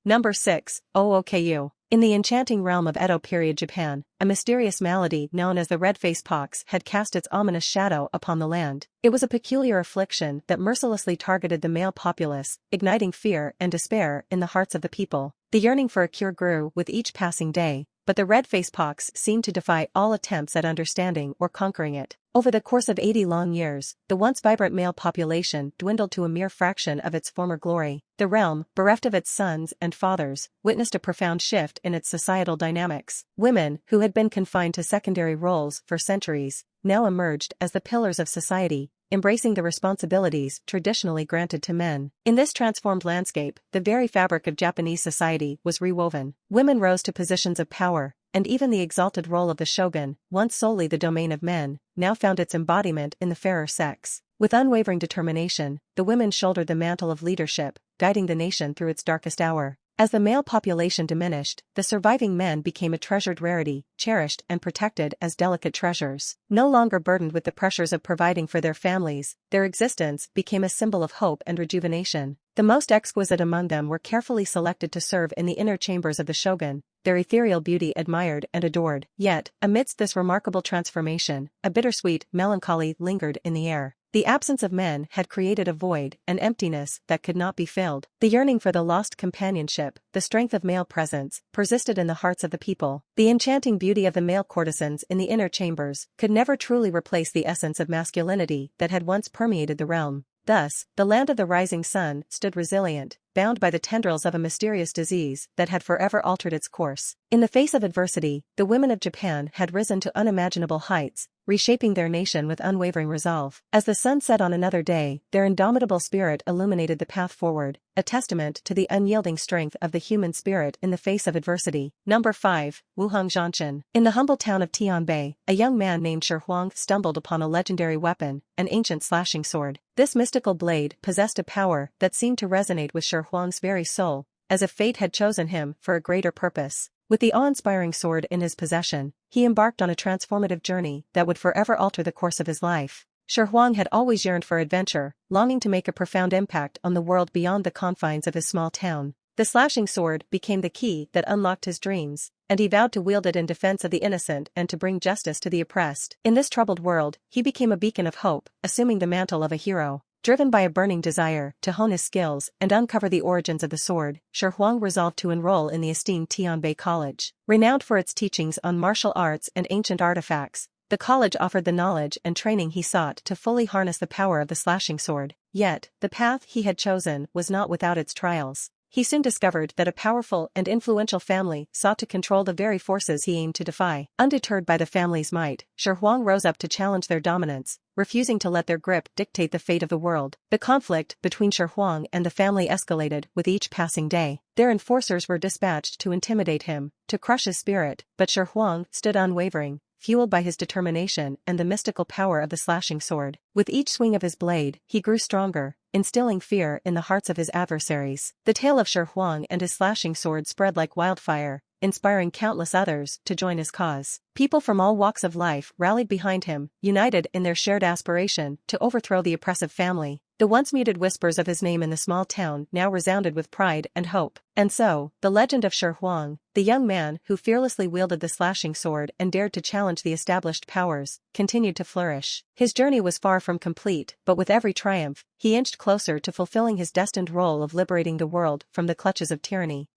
Number 6. OOKU. In the enchanting realm of Edo period Japan, a mysterious malady known as the red face pox had cast its ominous shadow upon the land. It was a peculiar affliction that mercilessly targeted the male populace, igniting fear and despair in the hearts of the people. The yearning for a cure grew with each passing day, but the red face pox seemed to defy all attempts at understanding or conquering it. Over the course of 80 long years, the once vibrant male population dwindled to a mere fraction of its former glory. The realm, bereft of its sons and fathers, witnessed a profound shift in its societal dynamics. Women, who had been confined to secondary roles for centuries, now emerged as the pillars of society, embracing the responsibilities traditionally granted to men. In this transformed landscape, the very fabric of Japanese society was rewoven. Women rose to positions of power, and even the exalted role of the shogun, once solely the domain of men, now found its embodiment in the fairer sex. With unwavering determination, the women shouldered the mantle of leadership, guiding the nation through its darkest hour. As the male population diminished, the surviving men became a treasured rarity, cherished and protected as delicate treasures. No longer burdened with the pressures of providing for their families, their existence became a symbol of hope and rejuvenation. The most exquisite among them were carefully selected to serve in the inner chambers of the shogun, their ethereal beauty admired and adored. Yet, amidst this remarkable transformation, a bittersweet melancholy lingered in the air. The absence of men had created a void, an emptiness that could not be filled. The yearning for the lost companionship, the strength of male presence, persisted in the hearts of the people. The enchanting beauty of the male courtesans in the inner chambers could never truly replace the essence of masculinity that had once permeated the realm. Thus, the land of the rising sun stood resilient, bound by the tendrils of a mysterious disease that had forever altered its course. In the face of adversity, the women of Japan had risen to unimaginable heights, reshaping their nation with unwavering resolve. As the sun set on another day, their indomitable spirit illuminated the path forward, a testament to the unyielding strength of the human spirit in the face of adversity. Number 5. Wuhangzhanchen. In the humble town of Tianbei, a young man named Shrek stumbled upon a legendary weapon, an ancient slashing sword. This mystical blade possessed a power that seemed to resonate with Shrek's very soul, as if fate had chosen him for a greater purpose. With the awe-inspiring sword in his possession, he embarked on a transformative journey that would forever alter the course of his life. Shrek had always yearned for adventure, longing to make a profound impact on the world beyond the confines of his small town. The slashing sword became the key that unlocked his dreams, and he vowed to wield it in defense of the innocent and to bring justice to the oppressed. In this troubled world, he became a beacon of hope, assuming the mantle of a hero. Driven by a burning desire to hone his skills and uncover the origins of the sword, Shrek resolved to enroll in the esteemed Tianbei College. Renowned for its teachings on martial arts and ancient artifacts, the college offered the knowledge and training he sought to fully harness the power of the slashing sword. Yet, the path he had chosen was not without its trials. He soon discovered that a powerful and influential family sought to control the very forces he aimed to defy. Undeterred by the family's might, Shrek rose up to challenge their dominance, refusing to let their grip dictate the fate of the world. The conflict between Shrek and the family escalated with each passing day. Their enforcers were dispatched to intimidate him, to crush his spirit, but Shrek stood unwavering, fueled by his determination and the mystical power of the slashing sword. With each swing of his blade, he grew stronger, instilling fear in the hearts of his adversaries. The tale of Shrek and his slashing sword spread like wildfire, inspiring countless others to join his cause. People from all walks of life rallied behind him, united in their shared aspiration to overthrow the oppressive family. The once muted whispers of his name in the small town now resounded with pride and hope. And so, the legend of Shrek, the young man who fearlessly wielded the slashing sword and dared to challenge the established powers, continued to flourish. His journey was far from complete, but with every triumph, he inched closer to fulfilling his destined role of liberating the world from the clutches of tyranny.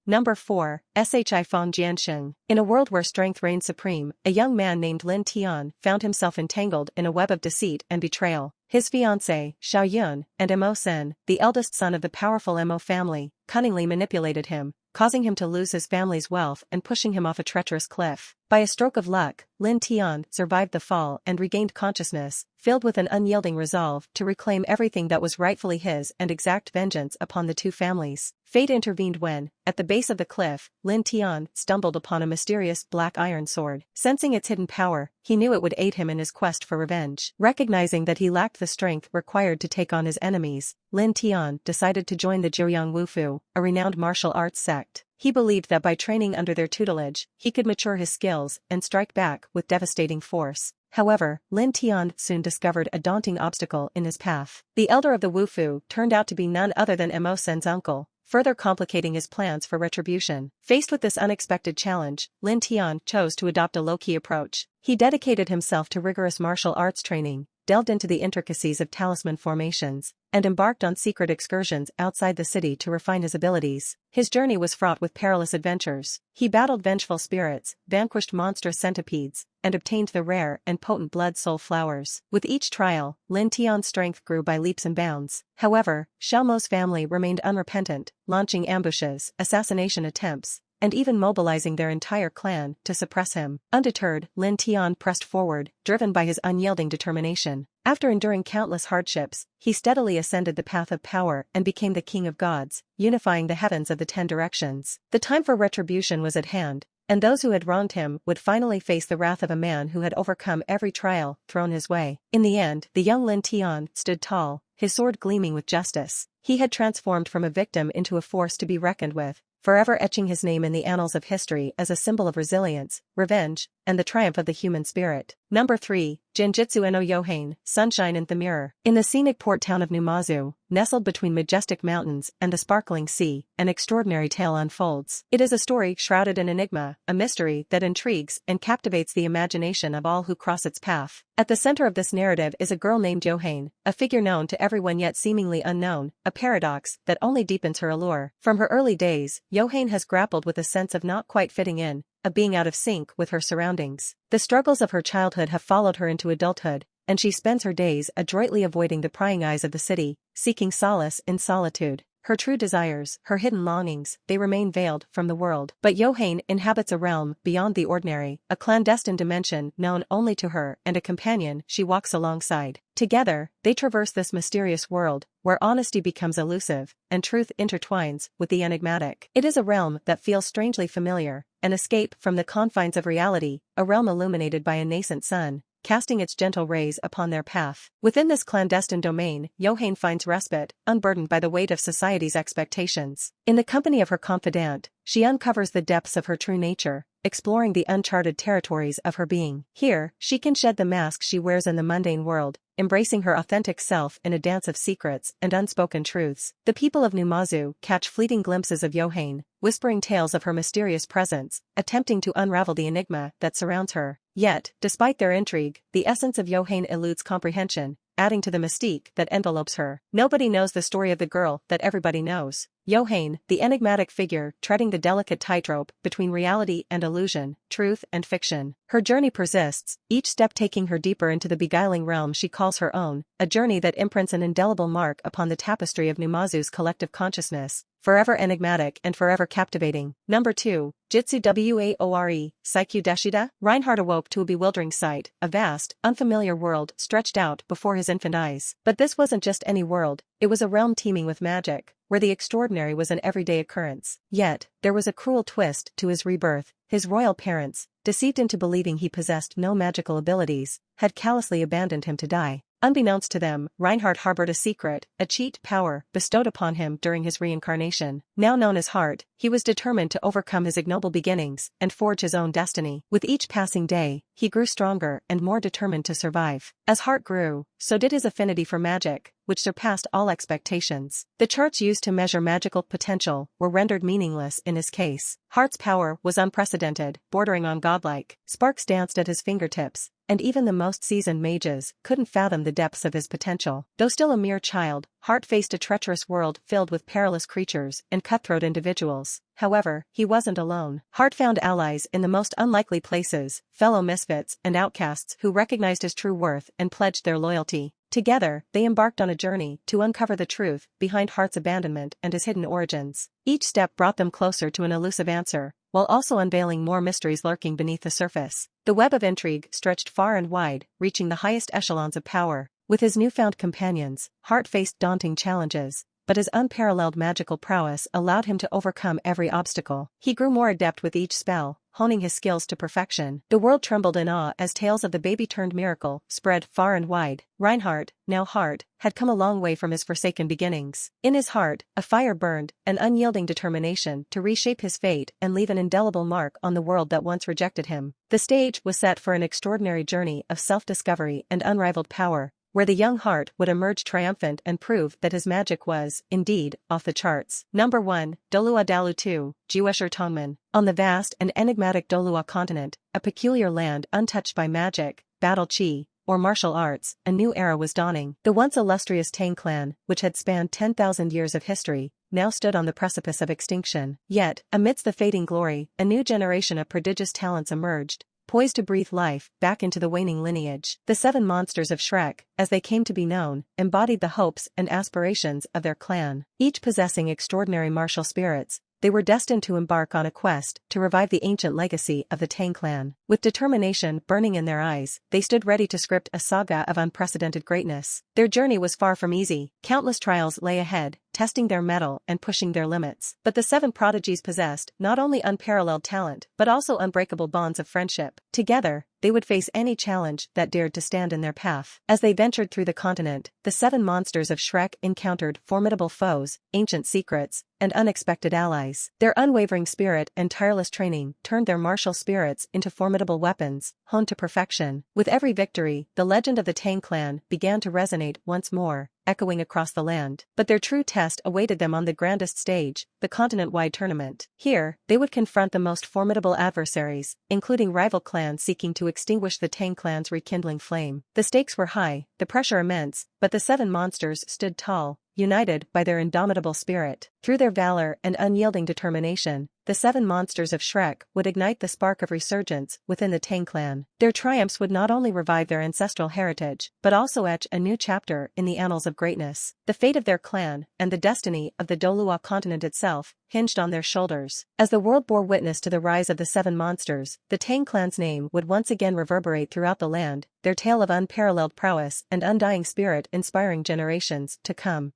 Number 4. Shifei Janshin. In a world where strength reigned supreme, a young man named Lin Tian found himself entangled in a web of deceit and betrayal. His fiancée, Xiao Yun, and Mo Sen, the eldest son of the powerful Mo family, cunningly manipulated him, causing him to lose his family's wealth and pushing him off a treacherous cliff. By a stroke of luck, Lin Tian survived the fall and regained consciousness, filled with an unyielding resolve to reclaim everything that was rightfully his and exact vengeance upon the two families. Fate intervened when, at the base of the cliff, Lin Tian stumbled upon a mysterious black iron sword. Sensing its hidden power, he knew it would aid him in his quest for revenge. Recognizing that he lacked the strength required to take on his enemies, Lin Tian decided to join the Jiuyang Wufu, a renowned martial arts sect. He believed that by training under their tutelage, he could mature his skills and strike back with devastating force. However, Lin Tian soon discovered a daunting obstacle in his path. The elder of the Wufu turned out to be none other than Mo Sen's uncle, further complicating his plans for retribution. Faced with this unexpected challenge, Lin Tian chose to adopt a low-key approach. He dedicated himself to rigorous martial arts training, delved into the intricacies of talisman formations, and embarked on secret excursions outside the city to refine his abilities. His journey was fraught with perilous adventures. He battled vengeful spirits, vanquished monstrous centipedes, and obtained the rare and potent blood soul flowers. With each trial, Lin Tian's strength grew by leaps and bounds. However, Xiaomo's family remained unrepentant, launching ambushes, assassination attempts, and even mobilizing their entire clan to suppress him. Undeterred, Lin Tian pressed forward, driven by his unyielding determination. After enduring countless hardships, he steadily ascended the path of power and became the king of gods, unifying the heavens of the 10 directions. The time for retribution was at hand, and those who had wronged him would finally face the wrath of a man who had overcome every trial thrown his way. In the end, the young Lin Tian stood tall, his sword gleaming with justice. He had transformed from a victim into a force to be reckoned with, forever etching his name in the annals of history as a symbol of resilience, revenge, and the triumph of the human spirit. Number 3. Genjitsu no Yohane, Sunshine in the Mirror. In the scenic port town of Numazu, nestled between majestic mountains and the sparkling sea, an extraordinary tale unfolds. It is a story shrouded in enigma, a mystery that intrigues and captivates the imagination of all who cross its path. At the center of this narrative is a girl named Yohane, a figure known to everyone yet seemingly unknown, a paradox that only deepens her allure. From her early days, Yohane has grappled with a sense of not quite fitting in, of being out of sync with her surroundings. The struggles of her childhood have followed her into adulthood, and she spends her days adroitly avoiding the prying eyes of the city, seeking solace in solitude. Her true desires, her hidden longings, they remain veiled from the world. But Yohane inhabits a realm beyond the ordinary, a clandestine dimension known only to her and a companion she walks alongside. Together, they traverse this mysterious world, where honesty becomes elusive, and truth intertwines with the enigmatic. It is a realm that feels strangely familiar, an escape from the confines of reality, a realm illuminated by a nascent sun, casting its gentle rays upon their path. Within this clandestine domain, Yohane finds respite, unburdened by the weight of society's expectations. In the company of her confidant, she uncovers the depths of her true nature, exploring the uncharted territories of her being. Here, she can shed the mask she wears in the mundane world, embracing her authentic self in a dance of secrets and unspoken truths. The people of Numazu catch fleeting glimpses of Yohane, whispering tales of her mysterious presence, attempting to unravel the enigma that surrounds her. Yet, despite their intrigue, the essence of Yohane eludes comprehension, adding to the mystique that envelopes her. Nobody knows the story of the girl that everybody knows. Yohane, the enigmatic figure treading the delicate tightrope between reality and illusion, truth and fiction. Her journey persists, each step taking her deeper into the beguiling realm she calls her own, a journey that imprints an indelible mark upon the tapestry of Numazu's collective consciousness, forever enigmatic and forever captivating. Number 2. Jitsu Waore, Saikyu Deshida. Reinhardt awoke to a bewildering sight, a vast, unfamiliar world stretched out before his infant eyes. But this wasn't just any world, it was a realm teeming with magic, where the extraordinary was an everyday occurrence. Yet, there was a cruel twist to his rebirth. His royal parents, deceived into believing he possessed no magical abilities, had callously abandoned him to die. Unbeknownst to them, Reinhardt harbored a secret, a cheat power bestowed upon him during his reincarnation. Now known as Heart, he was determined to overcome his ignoble beginnings and forge his own destiny. With each passing day, he grew stronger and more determined to survive. As Heart grew, so did his affinity for magic, which surpassed all expectations. The charts used to measure magical potential were rendered meaningless in his case. Heart's power was unprecedented, bordering on godlike. Sparks danced at his fingertips, and even the most seasoned mages couldn't fathom the depths of his potential. Though still a mere child, Heart faced a treacherous world filled with perilous creatures and cutthroat individuals. However, he wasn't alone. Heart found allies in the most unlikely places, fellow misfits and outcasts who recognized his true worth and pledged their loyalty. Together, they embarked on a journey to uncover the truth behind Heart's abandonment and his hidden origins. Each step brought them closer to an elusive answer, while also unveiling more mysteries lurking beneath the surface. The web of intrigue stretched far and wide, reaching the highest echelons of power. With his newfound companions, Heart faced daunting challenges, but his unparalleled magical prowess allowed him to overcome every obstacle. He grew more adept with each spell, honing his skills to perfection. The world trembled in awe as tales of the baby-turned miracle spread far and wide. Reinhardt, now Heart, had come a long way from his forsaken beginnings. In his heart, a fire burned, an unyielding determination to reshape his fate and leave an indelible mark on the world that once rejected him. The stage was set for an extraordinary journey of self-discovery and unrivaled power, where the young heart would emerge triumphant and prove that his magic was, indeed, off the charts. Number 1, Dolua Dalu 2, Jiwesher Tonman. On the vast and enigmatic Dolua continent, a peculiar land untouched by magic, battle chi, or martial arts, a new era was dawning. The once illustrious Tang clan, which had spanned 10,000 years of history, now stood on the precipice of extinction. Yet, amidst the fading glory, a new generation of prodigious talents emerged, poised to breathe life back into the waning lineage. The 7 monsters of Shrek, as they came to be known, embodied the hopes and aspirations of their clan. Each possessing extraordinary martial spirits, they were destined to embark on a quest to revive the ancient legacy of the Tang clan. With determination burning in their eyes, they stood ready to script a saga of unprecedented greatness. Their journey was far from easy. Countless trials lay ahead, testing their mettle and pushing their limits. But the 7 prodigies possessed not only unparalleled talent but also unbreakable bonds of friendship. Together, they would face any challenge that dared to stand in their path. As they ventured through the continent, the 7 monsters of Shrek encountered formidable foes, ancient secrets, and unexpected allies. Their unwavering spirit and tireless training turned their martial spirits into formidable weapons, honed to perfection. With every victory, the legend of the Tang clan began to resonate once more, echoing across the land. But their true test awaited them on the grandest stage, the continent-wide tournament. Here, they would confront the most formidable adversaries, including rival clans seeking to extinguish the Tang clan's rekindling flame. The stakes were high, the pressure immense, but the 7 monsters stood tall, united by their indomitable spirit. Through their valor and unyielding determination, the 7 monsters of Shrek would ignite the spark of resurgence within the Tang clan. Their triumphs would not only revive their ancestral heritage, but also etch a new chapter in the annals of greatness. The fate of their clan, and the destiny of the Dolua continent itself, hinged on their shoulders. As the world bore witness to the rise of the 7 monsters, the Tang clan's name would once again reverberate throughout the land, their tale of unparalleled prowess and undying spirit inspiring generations to come.